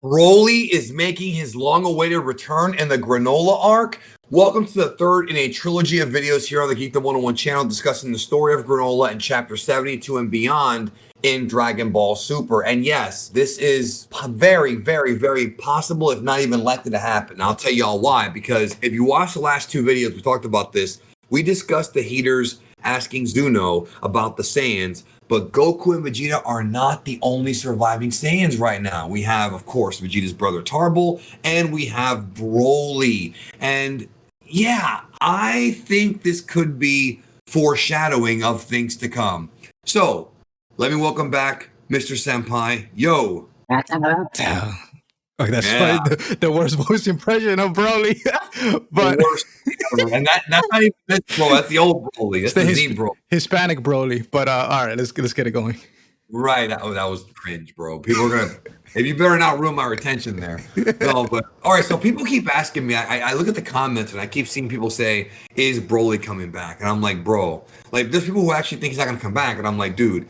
BROLY is making his long-awaited return in the Granola arc. Welcome to the third in a trilogy of videos here on the Geekdom 101 channel discussing the story of Granola in Chapter 72 and beyond in Dragon Ball Super. And yes, this is very, very, very possible, if not even likely to happen. And I'll tell y'all why, because if you watch the last two videos, we talked about this. We discussed the Heaters asking Zuno about the Saiyans, but Goku and Vegeta are not the only surviving Saiyans right now. We have, of course, Vegeta's brother Tarbell, and we have BROLY. And yeah, I think this could be foreshadowing of things to come. So, let me welcome back Mr. Senpai. Yo. Oh, that's probably the worst voice impression of BROLY. But the worst ever. And that's not even this, bro. That's the old BROLY. That's the Z bro. Hispanic BROLY. But all right, let's get it going. Right. That was cringe, bro. People are gonna. If you better not ruin my retention there. No, but all right. So people keep asking me. I look at the comments and I keep seeing people say, "Is BROLY coming back?" And I'm like, bro. Like, there's people who actually think he's not gonna come back, and I'm like, dude,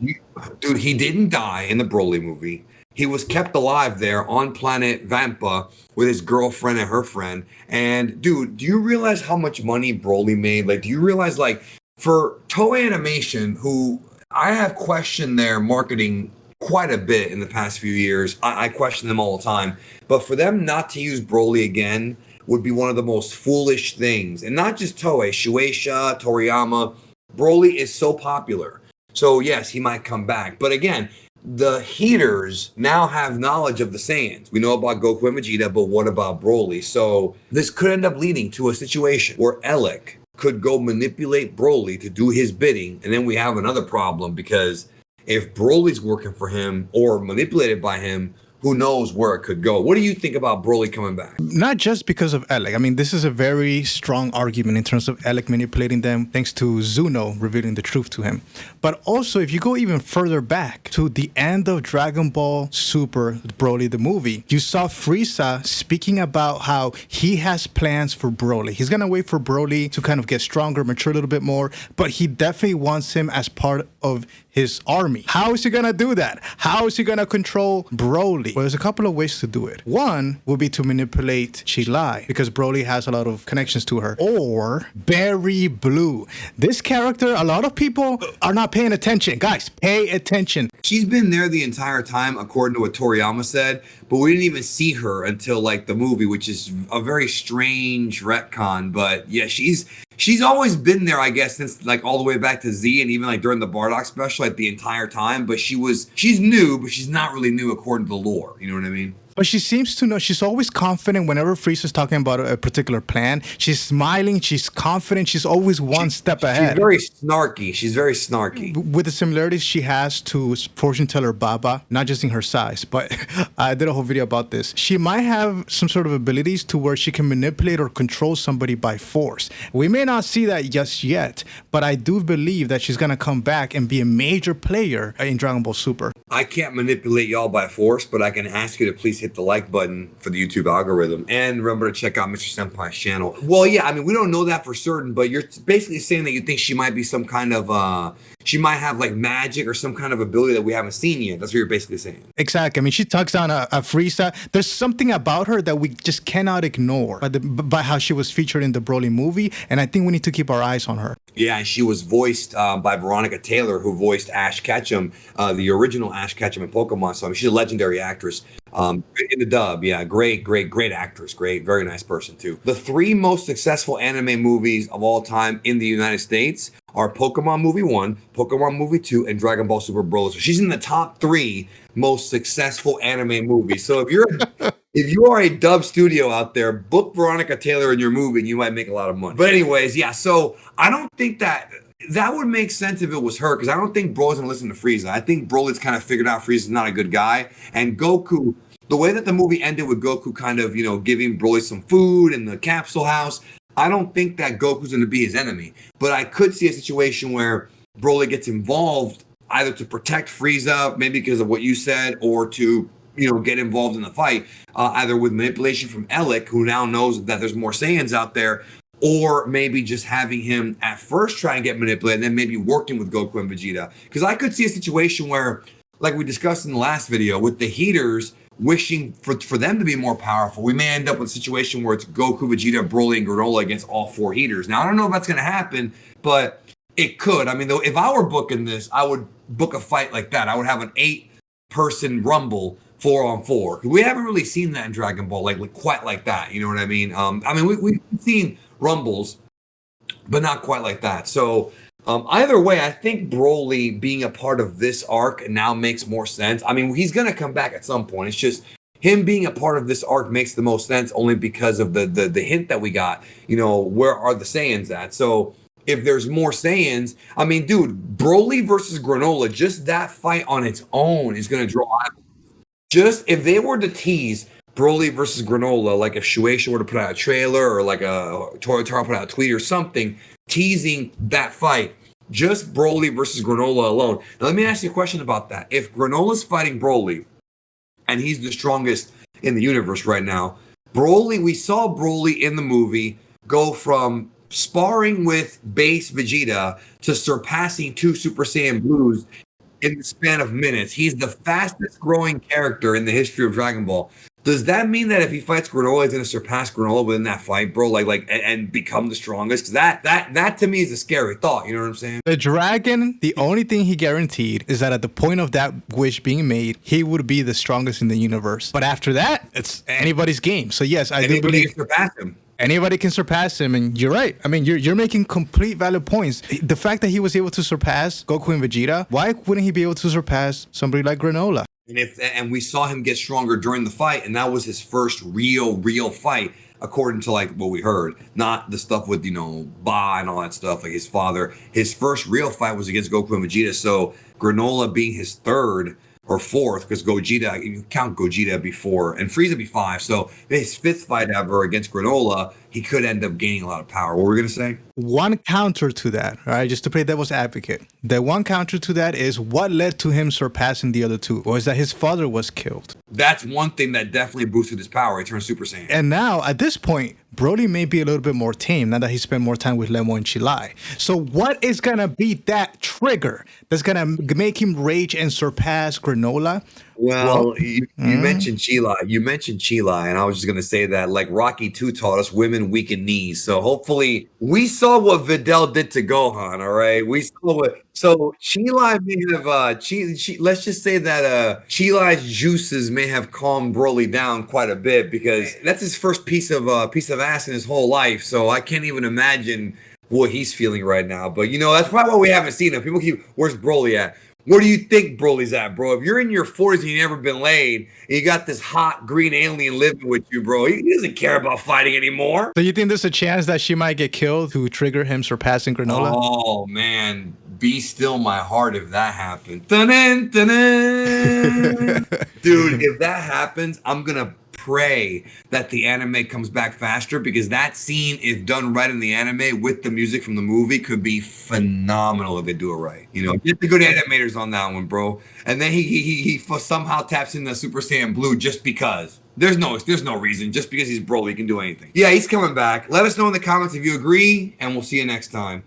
he didn't die in the BROLY movie. He was kept alive there on planet Vampa with his girlfriend and her friend. And dude, do you realize how much money BROLY made? Like, do you realize, like, for Toei Animation, who I have questioned their marketing quite a bit in the past few years. I question them all the time. But for them not to use BROLY again would be one of the most foolish things. And not just Toei, Shueisha, Toriyama. BROLY is so popular. So yes, he might come back. But again, the Heaters now have knowledge of the Saiyans. We know about Goku and Vegeta, but what about BROLY? So this could end up leading to a situation where Alec could go manipulate BROLY to do his bidding, and then we have another problem, because if BROLY's working for him or manipulated by him, who knows where it could go. What do you think about BROLY coming back? Not just because of Alec. I mean, this is a very strong argument in terms of Alec manipulating them, thanks to Zuno revealing the truth to him. But also, if you go even further back to the end of Dragon Ball Super, BROLY the movie, you saw Frieza speaking about how he has plans for BROLY. He's going to wait for BROLY to kind of get stronger, mature a little bit more, but he definitely wants him as part of his army. How is he going to do that? How is he going to control BROLY? Well, there's a couple of ways to do it. One would be to manipulate Chilai, because BROLY has a lot of connections to her. Or Berry Blue. This character, a lot of people are not paying attention. Guys, pay attention. She's been there the entire time, according to what Toriyama said, but we didn't even see her until, like, the movie, which is a very strange retcon. But yeah, she's always been there, I guess, since, like, all the way back to Z, and even, like, during the Bardock special, like, the entire time. But she's new, but she's not really new according to the lore. You know what I mean? But she seems to know. She's always confident whenever Frieza's talking about a particular plan. She's smiling. She's confident. She's always one step ahead. She's very snarky. With the similarities she has to fortune teller Baba, not just in her size, but I did a whole video about this. She might have some sort of abilities to where she can manipulate or control somebody by force. We may not see that just yet, but I do believe that she's going to come back and be a major player in Dragon Ball Super. I can't manipulate y'all by force, but I can ask you to please hit the like button for the YouTube algorithm. And remember to check out Mr. Senpai's channel. Well, yeah, I mean, we don't know that for certain, but you're basically saying that you think she might be some kind of, she might have, like, magic or some kind of ability that we haven't seen yet. That's what you're basically saying. Exactly. I mean, she tugs on a Frieza. There's something about her that we just cannot ignore by how she was featured in the BROLY movie, and I think we need to keep our eyes on her. Yeah, and she was voiced by Veronica Taylor, who voiced Ash Ketchum, the original Ash Ketchum in Pokemon. So I mean, she's a legendary actress in the dub. Yeah, great actress. Great, very nice person too. The three most successful anime movies of all time in the United States are Pokemon Movie 1, Pokemon Movie 2, and Dragon Ball Super BROLY. So she's in the top three most successful anime movies. So if you are a dub studio out there, book Veronica Taylor in your movie and you might make a lot of money. But anyways, yeah, so I don't think that would make sense if it was her, because I don't think Broly's gonna listen to Frieza. I think Broly's kind of figured out Frieza's not a good guy. And Goku, the way that the movie ended with Goku kind of, giving Broly some food in the capsule house, I don't think that Goku's going to be his enemy. But I could see a situation where BROLY gets involved either to protect Frieza, maybe because of what you said, or to, get involved in the fight, either with manipulation from Alec, who now knows that there's more Saiyans out there, or maybe just having him at first try and get manipulated and then maybe working with Goku and Vegeta. Because I could see a situation where, like we discussed in the last video, with the Heaters, wishing for them to be more powerful, we may end up with a situation where it's Goku, Vegeta, Broly, and Granola against all 4 heaters. Now, I don't know if that's going to happen, but it could. I mean, though, if I were booking this, I would book a fight like that. I would have an 8-person Rumble 4-on-4. We haven't really seen that in Dragon Ball, like quite like that. You know what I mean? We've seen Rumbles, but not quite like that. So either way, I think Broly being a part of this arc now makes more sense. I mean, he's gonna come back at some point. It's just him being a part of this arc makes the most sense only because of the hint that we got. You know, where are the Saiyans at? So if there's more Saiyans, I mean, dude, Broly versus Granola, just that fight on its own is gonna draw eyeballs. Just if they were to tease Broly versus Granola, like if Shueisha were to put out a trailer or like a Toro put out a tweet or something, teasing that fight, just Broly versus Granola alone. Now, let me ask you a question about that. If Granola's fighting Broly, and he's the strongest in the universe right now, we saw Broly in the movie go from sparring with base Vegeta to surpassing 2 Super Saiyan Blues in the span of minutes. He's the fastest growing character in the history of Dragon Ball. Does that mean that if he fights Granola, he's going to surpass Granola within that fight, bro? And become the strongest? Because that to me is a scary thought. You know what I'm saying? The dragon, the only thing he guaranteed is that at the point of that wish being made, he would be the strongest in the universe. But after that, it's anybody's game. So yes, I do believe can surpass him. Anybody can surpass him, and you're right. I mean, you're making complete valid points. The fact that he was able to surpass Goku and Vegeta, why wouldn't he be able to surpass somebody like Granola? And we saw him get stronger during the fight, and that was his first real fight, according to like what we heard. Not the stuff with Ba and all that stuff, like his father. His first real fight was against Goku and Vegeta. So Granola being his third or fourth, because Gogeta, you count Gogeta before, and Frieza be 5. So his 5th fight ever against Granola, he could end up gaining a lot of power. What were we gonna say? One counter to that, right? Just to play devil's advocate. The one counter to that is what led to him surpassing the other 2 was that his father was killed. That's one thing that definitely boosted his power. He turned Super Saiyan. And now, at this point, Broly may be a little bit more tame now that he spent more time with Lemo and Chilai. So what is going to be that trigger that's going to make him rage and surpass Granola? Well, you mentioned Chilai, and I was just going to say that like Rocky 2 taught us, women weaken knees. So hopefully we saw what Videl did to Gohan, all right? We saw what... So Chilai may have, let's just say that Chilai's juices may have calmed Broly down quite a bit, because that's his first piece of ass in his whole life. So I can't even imagine what he's feeling right now. But that's probably why we haven't seen him. People keep, where's Broly at? Where do you think Broly's at, bro? If you're in your 40s and you've never been laid, and you got this hot green alien living with you, bro, he doesn't care about fighting anymore. So you think there's a chance that she might get killed to trigger him surpassing Granola? Oh, man. Be still my heart if that happens. Dun-dun, dun-dun. Dude, if that happens, I'm going to pray that the anime comes back faster, because that scene, if done right in the anime with the music from the movie, could be phenomenal if they do it right. Get the good animators on that one, bro. And then he somehow taps in the Super Saiyan Blue just because. There's no reason. Just because he's Broly, he can do anything. Yeah, he's coming back. Let us know in the comments if you agree, and we'll see you next time.